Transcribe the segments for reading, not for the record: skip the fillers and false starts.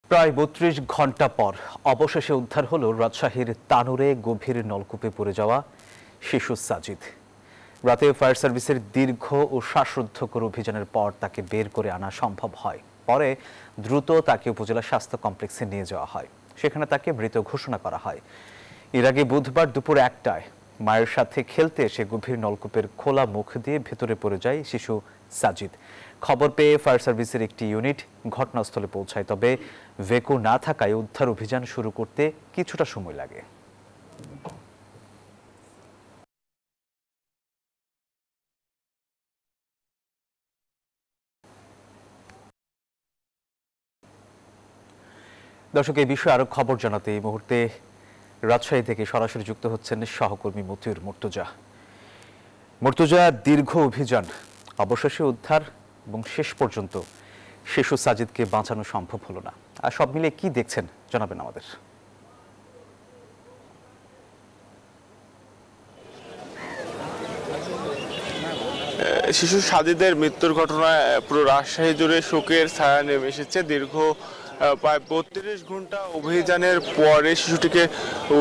প্রায় ৩২ ঘন্টা পর অবশেষে উদ্ধার হলো রাজশাহীর তানোরে গভীর নলকূপে পড়ে যাওয়া শিশু সাজিদ। রাতে ফায়ার সার্ভিসের দীর্ঘ ও শ্বাসরুদ্ধকর অভিযানের পর তাকে বের করে আনা সম্ভব হয়। পরে দ্রুত তাকে উপজেলা স্বাস্থ্য কমপ্লেক্সে নিয়ে যাওয়া হয়। সেখানে তাকে মৃত ঘোষণা করা হয়। এর আগে বুধবার দুপুর ১টায় মায়ের সাথে খেলতে এসে গভীর নলকূপের খোলা মুখ দিয়ে ভেতরে পড়ে যায় শিশু সাজিদ। খবর পেয়ে ফায়ার সার্ভিসের একটি ইউনিট ঘটনাস্থলে পৌঁছায়, তবে ভেকো না থাকায় উদ্ধার অভিযান শুরু করতে কিছুটা সময় লাগে। দর্শক, এই বিষয়ে আরো খবর জানাতে এই মুহূর্তে রাজশাহী থেকে সরাসরি যুক্ত হচ্ছেন সহকর্মী মতিউর মুর্তজা। মুর্তজা, দীর্ঘ অভিযান, অবশেষে উদ্ধার এবং শেষ পর্যন্ত শিশু সাজিদকে বাঁচানো সম্ভব হলো না। আর সব মিলে কি দেখছেন জানাবেন আমাদের। শিশু সাজিদের মৃত্যুর ঘটনায় পুরো রাজশাহী জুড়ে শোকের ছায়া নেমে এসেছে। দীর্ঘ প্রায় ৩২ ঘন্টা অভিযানের পরে শিশুটিকে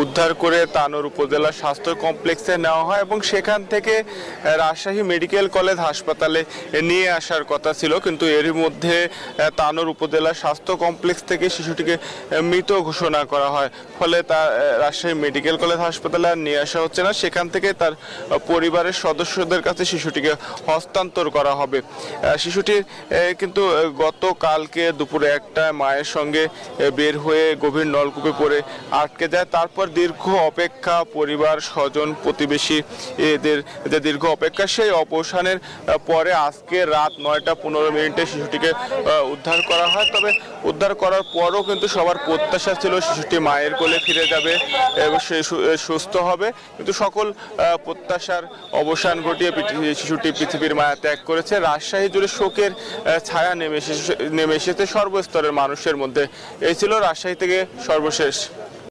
উদ্ধার করে তানোর উপজেলা স্বাস্থ্য কমপ্লেক্সে নেওয়া হয় এবং সেখান থেকে রাজশাহী মেডিকেল কলেজ হাসপাতালে নিয়ে আসার কথা ছিল, কিন্তু এরই মধ্যে তানোর উপজেলা স্বাস্থ্য কমপ্লেক্স থেকে শিশুটিকে মৃত ঘোষণা করা হয়। ফলে তার রাজশাহী মেডিকেল কলেজ হাসপাতালে আর নিয়ে আসা হচ্ছে না। সেখান থেকে তার পরিবারের সদস্যদের কাছে শিশুটিকে হস্তান্তর করা হবে। শিশুটি কিন্তু গতকালকে দুপুরে ১টায় মায়ের সঙ্গে বের হয়ে গভীর নলকূপে পড়ে আটকে যায়। তারপর দীর্ঘ অপেক্ষা, পরিবার, স্বজন, প্রতিবেশী এদের যে দীর্ঘ অপেক্ষা, সেই অবসানের পরে আজকে রাত ৯টা ১৫ শিশুটিকে উদ্ধার করা হয়। তবে উদ্ধার করার পরও কিন্তু সবার প্রত্যাশা ছিল শিশুটি মায়ের কোলে ফিরে যাবে এবং সে সুস্থ হবে, কিন্তু সকল প্রত্যাশার অবসান ঘটিয়ে শিশুটি পৃথিবীর মায়া ত্যাগ করেছে। রাজশাহী জুড়ে শোকের ছায়া নেমে এসেছে সর্বস্তরের মানুষের মধ্যে। এই ছিল রাজশাহী থেকে সর্বশেষ